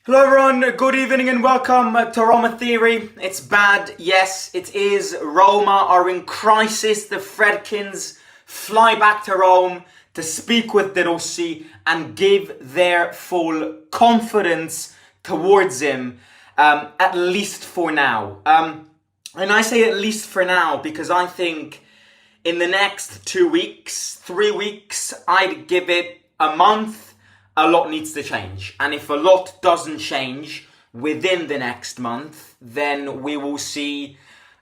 Hello everyone, good evening and welcome to Roma Theory. It's bad, yes, it is. Roma are in crisis. The Friedkins fly back to Rome to speak with De Rossi and give their full confidence towards him, at least for now. And I say at least for now because I think in the next 2 weeks, 3 weeks, I'd give it a month. A lot needs to change. And if a lot doesn't change within the next month, then we will see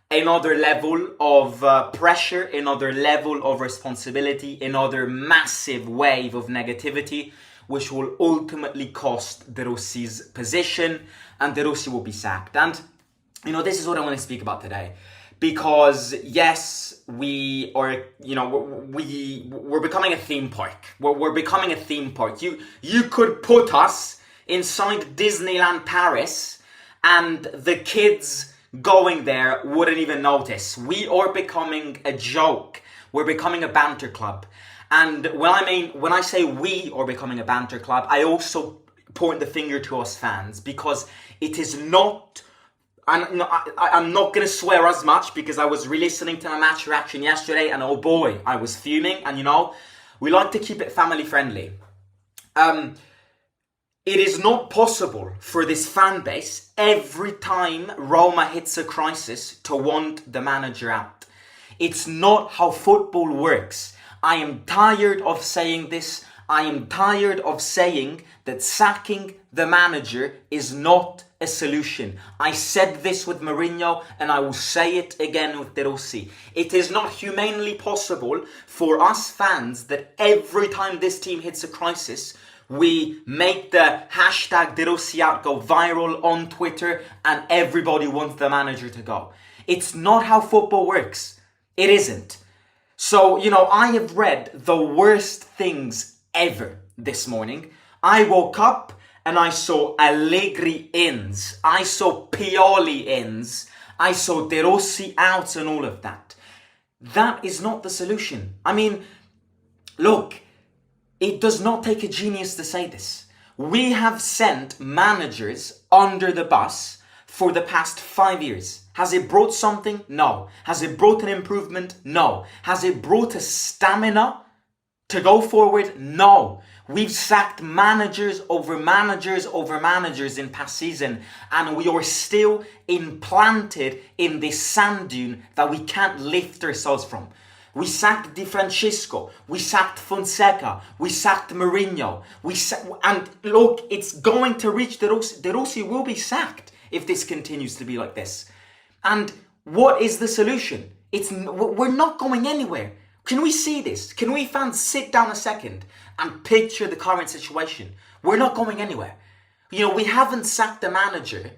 another level of pressure, another level of responsibility, another massive wave of negativity, which will ultimately cost De Rossi's position, and De Rossi will be sacked. And, this is what I want to speak about today. Because yes, we are, we're becoming a theme park. We're becoming a theme park. You could put us inside Disneyland Paris and the kids going there wouldn't even notice. We are becoming a joke. We're becoming a banter club. And when I say we are becoming a banter club, I also point the finger to us fans, because it is not... I'm not going to swear as much because I was re-listening to my match reaction yesterday and oh boy, I was fuming. And we like to keep it family friendly. It is not possible for this fan base every time Roma hits a crisis to want the manager out. It's not how football works. I am tired of saying this. I am tired of saying that sacking the manager is not a solution. I said this with Mourinho and I will say it again with De Rossi. It is not humanly possible for us fans that every time this team hits a crisis, we make the hashtag De Rossi out go viral on Twitter and everybody wants the manager to go. It's not how football works. It isn't. So, I have read the worst things ever this morning. I woke up and I saw Allegri ins, I saw Pioli ins, I saw De Rossi out and all of that. That is not the solution. Look, it does not take a genius to say this. We have sent managers under the bus for the past 5 years. Has it brought something? No. Has it brought an improvement? No. Has it brought a stamina to go forward? No. We've sacked managers over managers over managers in past season, and we are still implanted in this sand dune that we can't lift ourselves from. We sacked Di Francesco, we sacked Fonseca, we sacked Mourinho, and look, it's going to reach De Rossi. De Rossi will be sacked if this continues to be like this. And what is the solution? We're not going anywhere. Can we see this? Can we fans sit down a second and picture the current situation? We're not going anywhere. We haven't sacked a manager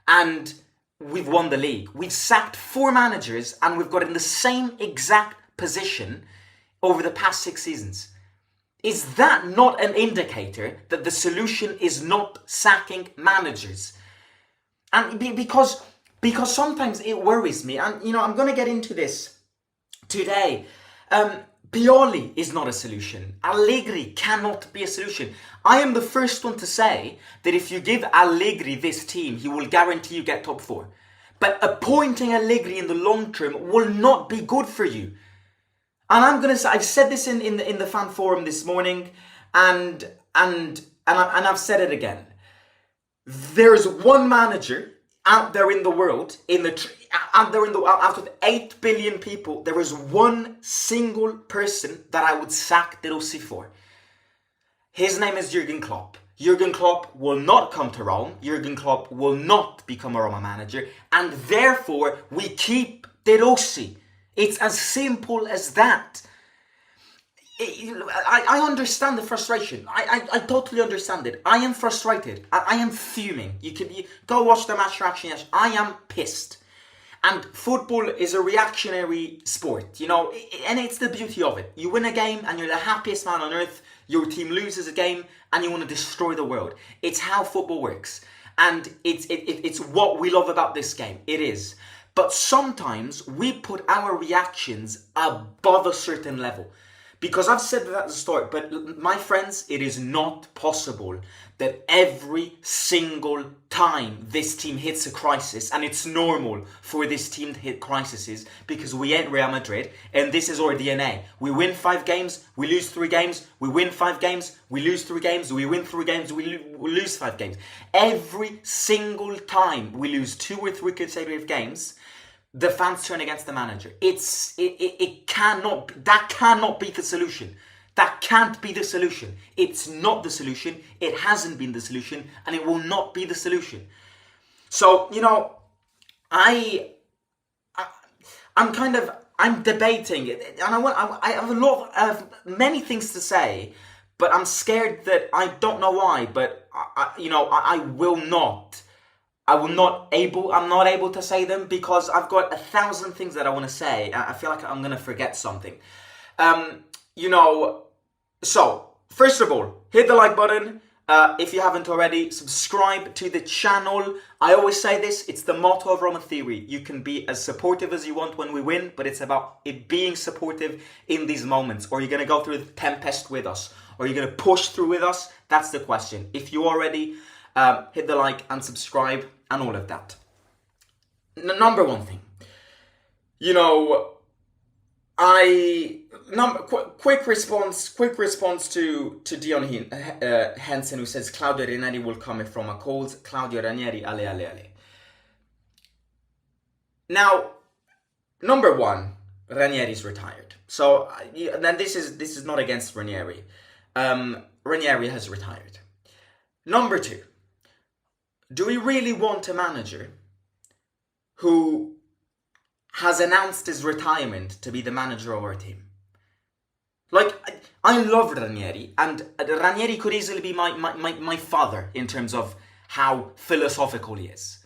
and we've won the league. We've sacked 4 managers and we've got in the same exact position over the past 6 seasons. Is that not an indicator that the solution is not sacking managers? And because sometimes it worries me, and I'm going to get into this today. Pioli is not a solution. Allegri cannot be a solution. I am the first one to say that if you give Allegri this team, he will guarantee you get top 4. But appointing Allegri in the long term will not be good for you. And I'm going to say, I've said this in the fan forum this morning, and I've said it again. There's one manager out there in the world, out of 8 billion people, there is one single person that I would sack De Rossi for. His name is Jurgen Klopp. Jurgen Klopp will not come to Rome. Jurgen Klopp will not become a Roma manager. And therefore, we keep De Rossi. It's as simple as that. I understand the frustration. I totally understand it. I am frustrated. I am fuming. You go watch the match reaction. Yes, I am pissed. And football is a reactionary sport, and it's the beauty of it. You win a game and you're the happiest man on earth. Your team loses a game and you want to destroy the world. It's how football works. And it's what we love about this game. It is. But sometimes we put our reactions above a certain level. Because I've said that at the start, but my friends, it is not possible that every single time this team hits a crisis, and it's normal for this team to hit crises because we ain't Real Madrid, and this is our DNA. We win 5 games, we lose 3 games, we win 5 games, we lose 3 games, we win 3 games, we lose 5 games. Every single time we lose 2 or 3 consecutive games, the fans turn against the manager. That cannot be the solution. That can't be the solution. It's not the solution. It hasn't been the solution, and it will not be the solution. So, I'm debating it, and I have many things to say, but I'm scared that I don't know why, but I'm not able to say them because I've got 1,000 things that I want to say. I feel like I'm going to forget something. So, first of all, hit the like button. If you haven't already, subscribe to the channel. I always say this, it's the motto of Roma Theory. You can be as supportive as you want when we win, but it's about it being supportive in these moments. Or you're going to go through the tempest with us. Or you're going to push through with us. That's the question. If you already... hit the like and subscribe and all of that. Number one thing, quick response to Dion Henson, who says Claudio Raneri will come from a cold. Claudio Raneri, ale. Now, number one, Ranieri's retired. So then this is not against Raneri. Raneri has retired. Number two. Do we really want a manager who has announced his retirement to be the manager of our team? Like, I love Raneri, and Raneri could easily be my father in terms of how philosophical he is.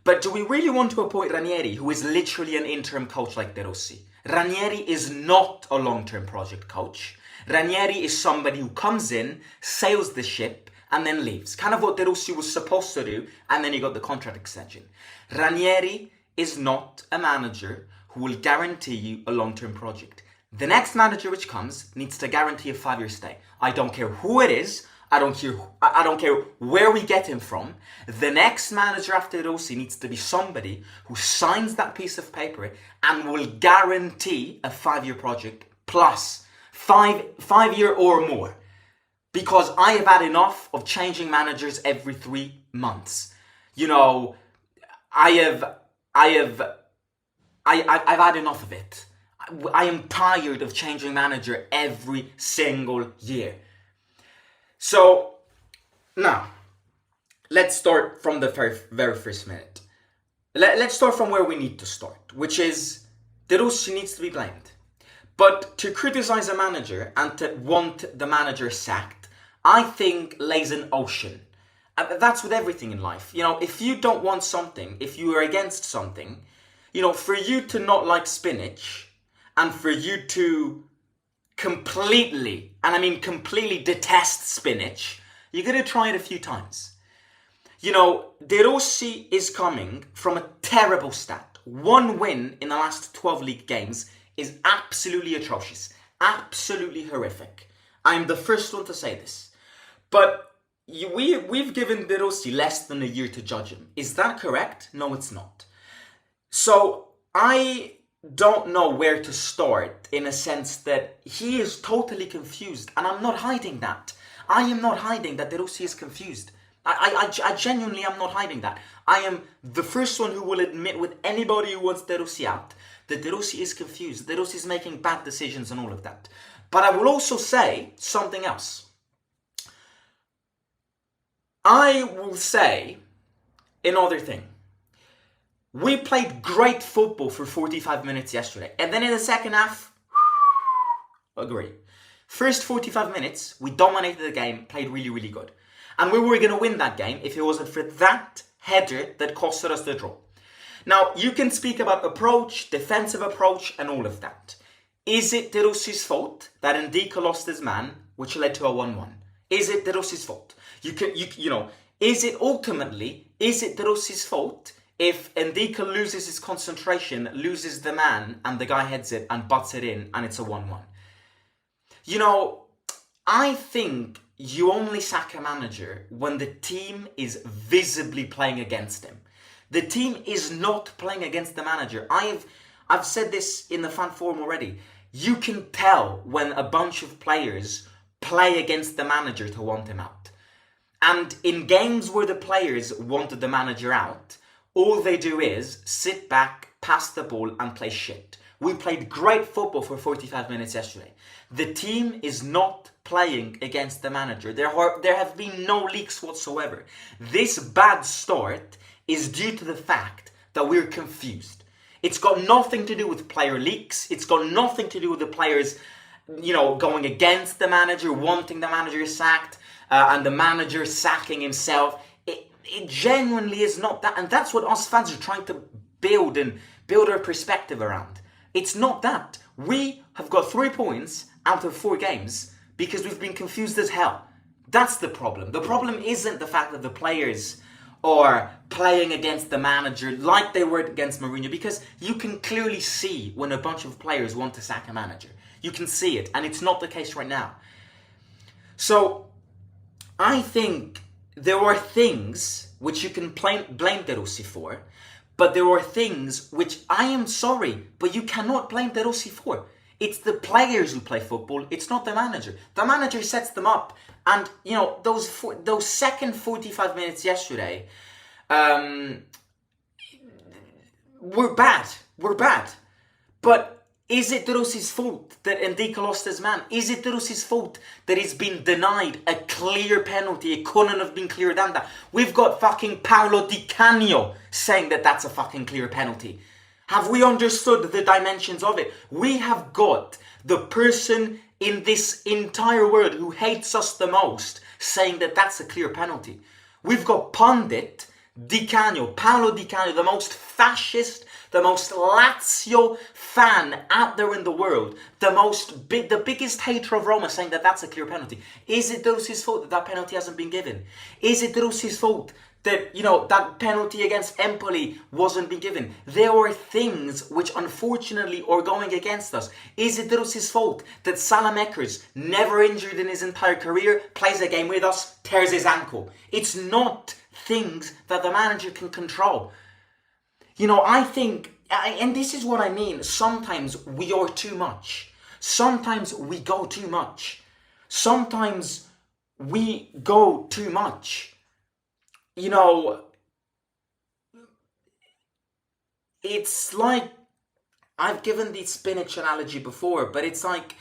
But do we really want to appoint Raneri, who is literally an interim coach like De Rossi? Raneri is not a long-term project coach. Raneri is somebody who comes in, sails the ship, and then leaves. Kind of what De Rossi was supposed to do, and then he got the contract extension. Raneri is not a manager who will guarantee you a long-term project. The next manager which comes needs to guarantee a 5-year stay. I don't care who it is. I don't care where we get him from. The next manager after De Rossi needs to be somebody who signs that piece of paper and will guarantee a 5-year project plus 5-year or more. Because I have had enough of changing managers every 3 months. I've had enough of it. I am tired of changing manager every single year. So, now, let's start from the very first minute. Let's start from where we need to start, which is De Rossi needs to be blamed. But to criticize a manager and to want the manager sacked, I think lays an ocean. That's with everything in life. If you don't want something, if you are against something, for you to not like spinach and for you to completely, and I mean completely detest spinach, you're going to try it a few times. De Rossi is coming from a terrible stat. 1 win in the last 12 league games is absolutely atrocious. Absolutely horrific. I'm the first one to say this. But we've given De Rossi less than a year to judge him. Is that correct? No, it's not. So I don't know where to start in a sense that he is totally confused. And I'm not hiding that. I am not hiding that De Rossi is confused. I genuinely am not hiding that. I am the first one who will admit with anybody who wants De Rossi out that De Rossi is confused. De Rossi is making bad decisions and all of that. But I will also say something else. I will say another thing. We played great football for 45 minutes yesterday. And then in the second half, agree. First 45 minutes, we dominated the game, played really, really good. And we were going to win that game if it wasn't for that header that costed us the draw. Now, you can speak about approach, defensive approach, and all of that. Is it De Rossi's fault that Ndika lost his man, which led to a 1-1? Is it De Rossi's fault? Is it De Rossi's fault if Ndika loses his concentration, loses the man, and the guy heads it and butts it in, and it's a 1-1? You know, I think you only sack a manager when the team is visibly playing against him. The team is not playing against the manager. I've said this in the fan forum already. You can tell when a bunch of players play against the manager to want him out. And in games where the players wanted the manager out, all they do is sit back, pass the ball and play shit. We played great football for 45 minutes yesterday. The team is not playing against the manager. There have been no leaks whatsoever. This bad start is due to the fact that we're confused. It's got nothing to do with player leaks. It's got nothing to do with the players, going against the manager, wanting the manager sacked, and the manager sacking himself. It genuinely is not that. And that's what us fans are trying to build our perspective around. It's not that. We have got 3 points out of 4 games because we've been confused as hell. That's the problem. The problem isn't the fact that the players are playing against the manager like they were against Mourinho, because you can clearly see when a bunch of players want to sack a manager. You can see it, and it's not the case right now. So, I think there are things which you can blame De Rossi for, but there are things which I am sorry, but you cannot blame De Rossi for. It's the players who play football, it's not the manager. The manager sets them up. And, those second 45 minutes yesterday were bad. But is it De Rossi's fault that Ndika lost his man? Is it De Rossi's fault that he's been denied a clear penalty? It couldn't have been clearer than that. We've got fucking Paolo Di Canio saying that that's a fucking clear penalty. Have we understood the dimensions of it? We have got the person in this entire world who hates us the most saying that that's a clear penalty. We've got pundit Di Canio, Paolo Di Canio, the most fascist, the most Lazio fan out there in the world, the biggest hater of Roma, saying that that's a clear penalty. Is it De Rossi's fault that that penalty hasn't been given? Is it De Rossi's fault that, that penalty against Empoli wasn't being given? There are things which unfortunately are going against us. Is it De Rossi's fault that Salamakers, never injured in his entire career, plays a game with us, tears his ankle? It's not things that the manager can control. I think, and this is what I mean, sometimes we are too much. Sometimes we go too much. Sometimes we go too much. It's like, I've given the spinach analogy before, but it's like,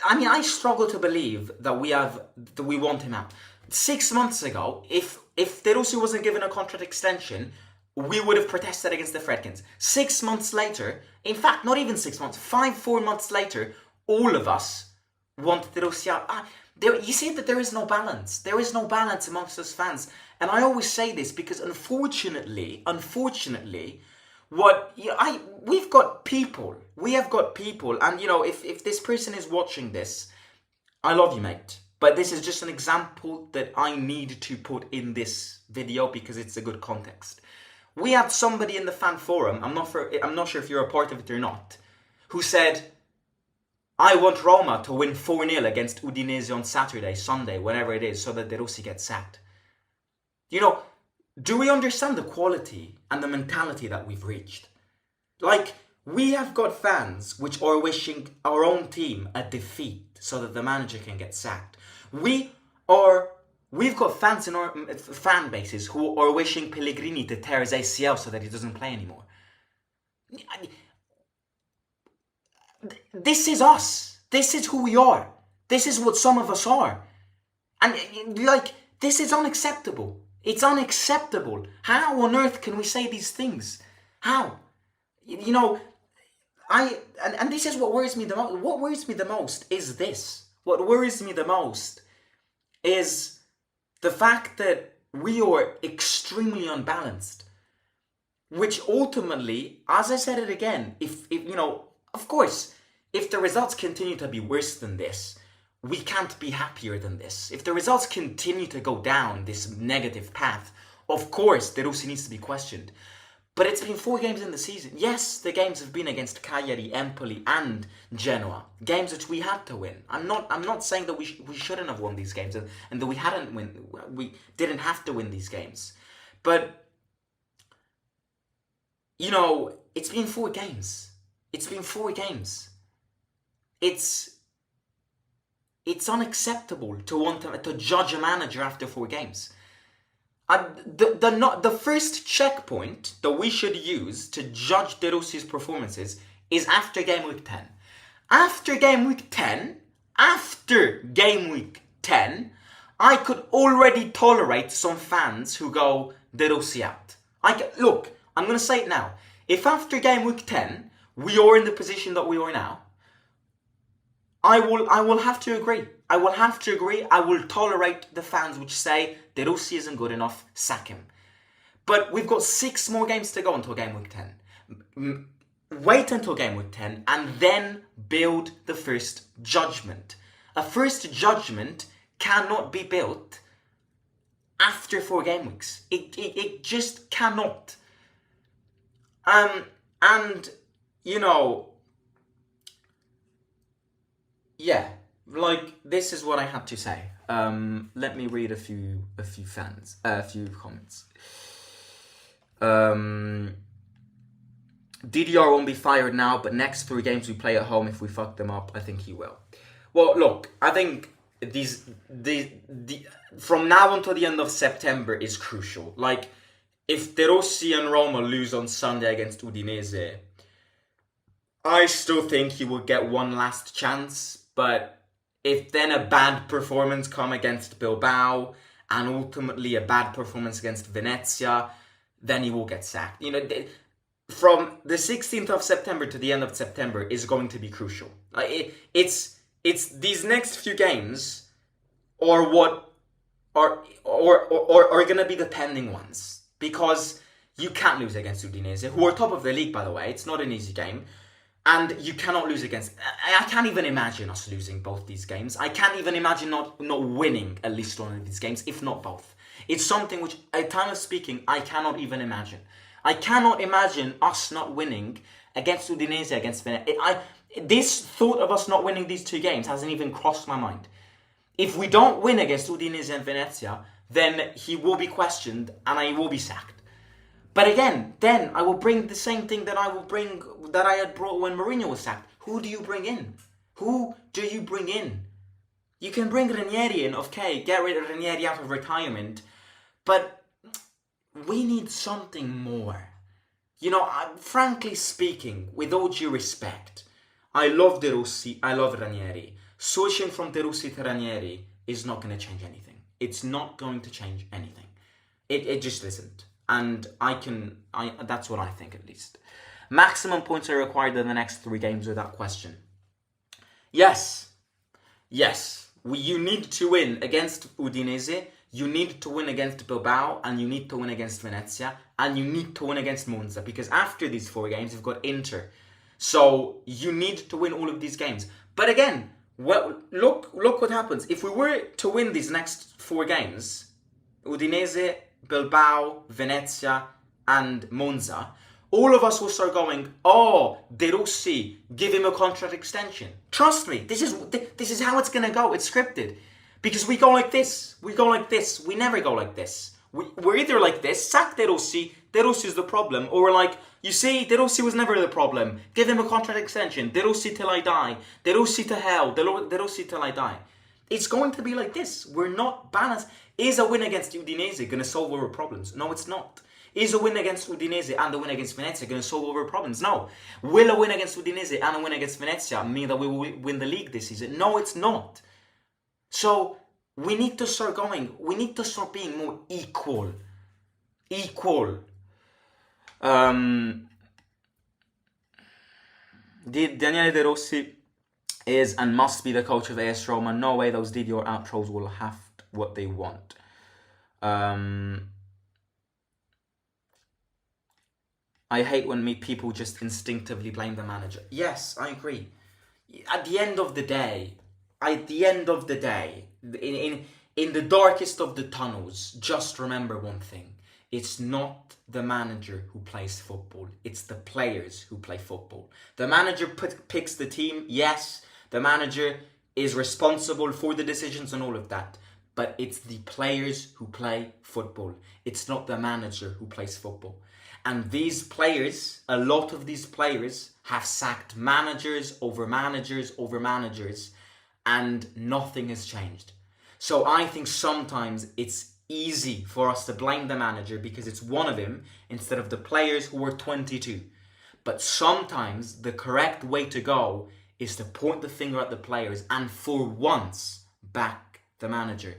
I struggle to believe that we want him out. 6 months ago, if De Rossi wasn't given a contract extension, we would have protested against the Friedkins. 6 months later, in fact, not even 6 months, 4 months later, all of us want De Rossi out. You see that there is no balance. There is no balance amongst us fans. And I always say this because unfortunately, we've got people. We have got people. And, if this person is watching this, I love you, mate. But this is just an example that I need to put in this video because it's a good context. We had somebody in the fan forum, I'm not sure if you're a part of it or not, who said, I want Roma to win 4-0 against Udinese on Sunday, whenever it is, so that De Rossi gets sacked. Do we understand the quality and the mentality that we've reached? We have got fans which are wishing our own team a defeat so that the manager can get sacked. We've got fans in our fan bases who are wishing Pellegrini to tear his ACL so that he doesn't play anymore. This is us. This is who we are. This is what some of us are. And this is unacceptable. It's unacceptable. How on earth can we say these things? How? And this is what worries me the most. What worries me the most is this. What worries me the most is the fact that we are extremely unbalanced. Which ultimately, as I said it again, if of course, if the results continue to be worse than this, we can't be happier than this. If the results continue to go down this negative path, of course, De Rossi needs to be questioned. But it's been 4 games in the season. Yes, the games have been against Cagliari, Empoli, and Genoa. Games which we had to win. I'm not saying that we shouldn't have won these games and that we didn't have to win these games. But you know, it's been 4 games. It's been 4 games. It's unacceptable to judge a manager after 4 games. The first checkpoint that we should use to judge De Rossi's performances is after game week 10. After game week 10, I could already tolerate some fans who go De Rossi out. Look, I'm going to say it now. If after game week 10 we are in the position that we are now, I will have to agree. I will tolerate the fans which say De Rossi isn't good enough, sack him. But we've got 6 more games to go until game week 10. Wait until game week 10 and then build the first judgment. A first judgment cannot be built after 4 game weeks. It just cannot. And you know, yeah, like, this is what I had to say. Let me read a few comments. DDR won't be fired now, but next 3 games we play at home, if we fuck them up, I think he will. Well, look, I think from now until the end of September is crucial. Like, if De Rossi and Roma lose on Sunday against Udinese, I still think he will get one last chance. But if then a bad performance come against Bilbao and ultimately a bad performance against Venezia, then he will get sacked. You know, from the 16th of September to the end of September is going to be crucial. It's these next few games are what are going to be the pending ones, because you can't lose against Udinese, who are top of the league, by the way. It's not an easy game. And you cannot lose against... I can't even imagine us losing both these games. I can't even imagine not winning at least one of these games, if not both. It's something which, at time of speaking, I cannot even imagine. I cannot imagine us not winning against Udinese, against Venezia. This thought of us not winning these 2 games hasn't even crossed my mind. If we don't win against Udinese and Venezia, then he will be questioned and I will be sacked. But again, then I will bring the same thing that I had brought when Mourinho was sacked. Who do you bring in? Who do you bring in? You can bring Raneri in, okay, get rid of Raneri out of retirement, but we need something more. You know, frankly speaking, with all due respect, I love De Rossi, I love Raneri. Switching from De Rossi to Raneri is not going to change anything. It's not going to change anything. It just isn't. And that's what I think, at least. Maximum points are required in the next 3 games without question. Yes. You need to win against Udinese, you need to win against Bilbao, and you need to win against Venezia, and you need to win against Monza, because after these 4 games, you've got Inter. So you need to win all of these games. But again, well, look what happens. If we were to win these next 4 games, Udinese, Bilbao, Venezia, and Monza, all of us will start going, oh, De Rossi, give him a contract extension. Trust me, this is how it's going to go. It's scripted. Because we go like this, we never go like this. We're either like this, sack De Rossi is the problem, or we're like, you see, De Rossi was never the problem. Give him a contract extension. De Rossi till I die. De Rossi to hell. De Rossi till I die. It's going to be like this. We're not balanced. Is a win against Udinese going to solve all our problems? No, it's not. Is a win against Udinese and a win against Venezia going to solve all our problems? No. Will a win against Udinese and a win against Venezia mean that we will win the league this season? No, it's not. So we need to start going. We need to start being more equal. Daniele De Rossi is and must be the coach of AS Roma. No way those DDR outros will have what they want. I hate when people just instinctively blame the manager. Yes, I agree. At the end of the day, in the darkest of the tunnels, just remember one thing. it's not the manager who plays football. It's the players who play football. The manager picks the team. Yes, the manager is responsible for the decisions and all of that. But it's the players who play football. It's not the manager who plays football. And these players, a lot of these players, have sacked managers over managers over managers, and nothing has changed. So I think sometimes it's easy for us to blame the manager because it's one of him instead of the players who were 22. But sometimes the correct way to go is to point the finger at the players and for once back the manager.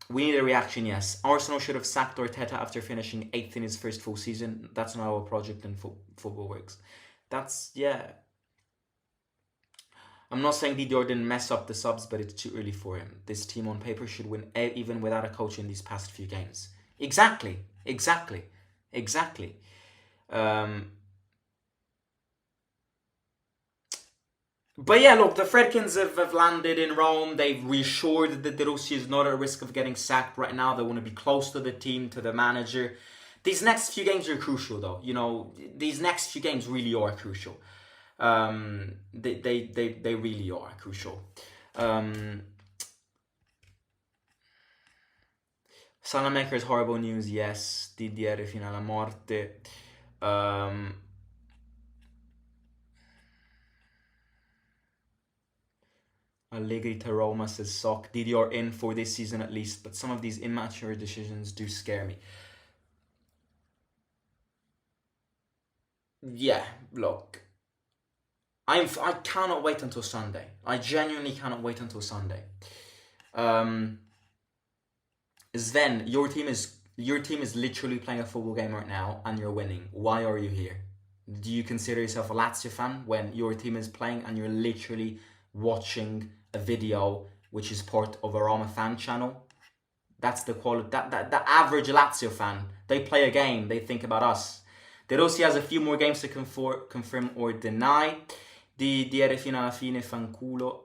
We need a reaction, yes. Arsenal should have sacked Arteta after finishing 8th in his first full season. That's not how a project in football works. Yeah. I'm not saying Dior didn't mess up the subs, but it's too early for him. This team on paper should win even without a coach in these past few games. Exactly. But yeah, look, the Friedkins have landed in Rome. They've reassured that De Rossi is not at risk of getting sacked right now. They want to be close to the team, to the manager. These next few games are crucial, though. You know, these next few games really are crucial. They really are crucial. Salamaker's horrible news, yes. DDR fino alla morte. Allegri to Roma says sock. DDR in for this season at least, but some of these immature decisions do scare me. Yeah, look. I cannot wait until Sunday. I genuinely cannot wait until Sunday. Sven, your team is literally playing a football game right now and you're winning. Why are you here? Do you consider yourself a Lazio fan when your team is playing and you're literally watching a video which is part of a Roma fan channel? That's the quality. The average Lazio fan, they play a game, they think about us. De Rossi has a few more games to confirm or deny. Di dire fino alla fine fanculo.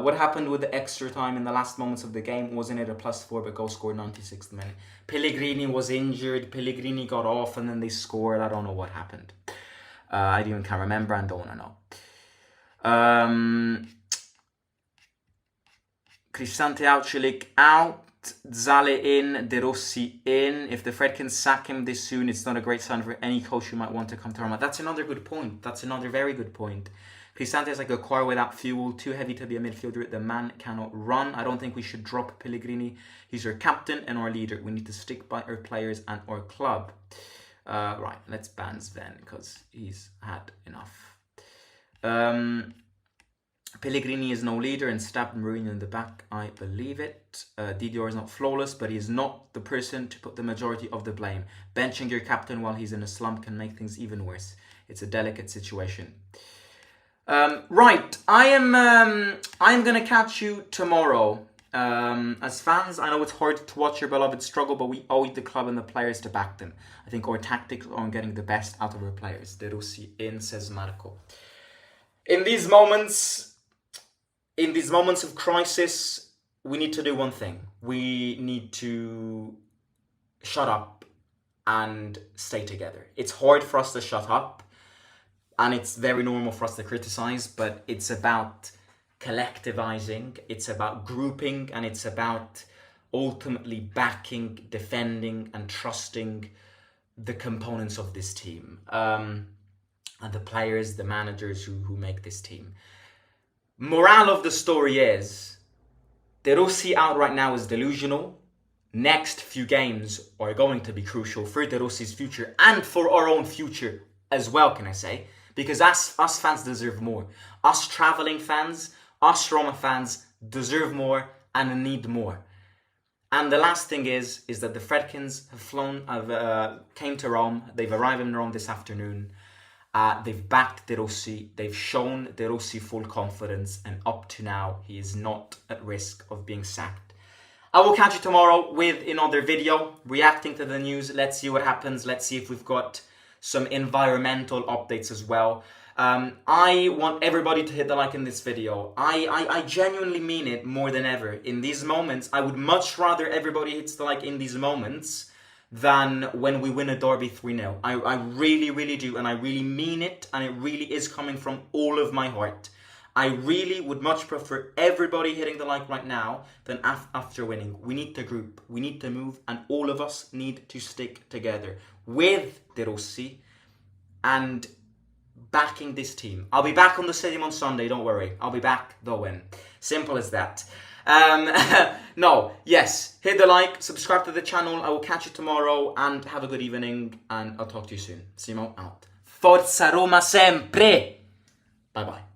What happened with the extra time in the last moments of the game? Wasn't it a +4 but goal scored 96th minute? Pellegrini was injured. Pellegrini got off and then they scored. I don't know what happened. I even can't remember and don't want to know. Cristante out, Chilik out. Zale in, De Rossi in. If the Friedkins sack him this soon, it's not a great sign for any coach who might want to come to Roma. That's another good point. That's another very good point. Cristante is like a car without fuel, too heavy to be a midfielder. The man cannot run. I don't think we should drop Pellegrini. He's our captain and our leader. We need to stick by our players and our club. Right, let's ban Sven because he's had enough. Pellegrini is no leader and stabbed Mourinho in the back. I believe it. Didier is not flawless, but he is not the person to put the majority of the blame. Benching your captain while he's in a slump can make things even worse. It's a delicate situation. Right, I am gonna catch you tomorrow. As fans, I know it's hard to watch your beloved struggle, but we owe the club and the players to back them. I think our tactics are on getting the best out of our players. De Rossi in, says Marco. In these moments of crisis, we need to do one thing. We need to shut up and stay together. It's hard for us to shut up, and it's very normal for us to criticize, but it's about collectivizing, it's about grouping, and it's about ultimately backing, defending, and trusting the components of this team. And the players, the managers who make this team. Morale of the story is, De Rossi out right now is delusional. Next few games are going to be crucial for De Rossi's future and for our own future as well, can I say? Because us fans deserve more. Us traveling fans, us Roma fans deserve more and need more. And the last thing is that the Friedkins came to Rome. They've arrived in Rome this afternoon. They've backed De Rossi. They've shown De Rossi full confidence, and up to now, he is not at risk of being sacked. I will catch you tomorrow with another video reacting to the news. Let's see what happens. Let's see if we've got some environmental updates as well. I want everybody to hit the like in this video. I genuinely mean it more than ever. In these moments, I would much rather everybody hits the like in these moments than when we win a derby 3-0. I really, really do, and I really mean it, and it really is coming from all of my heart. I really would much prefer everybody hitting the like right now than after winning. We need to group, we need to move, and all of us need to stick together with De Rossi and backing this team. I'll be back on the stadium on Sunday, don't worry. I'll be back, they'll win. Simple as that. Hit the like, subscribe to the channel. I will catch you tomorrow, and have a good evening, and I'll talk to you soon. Simo out. Forza Roma sempre! Bye bye.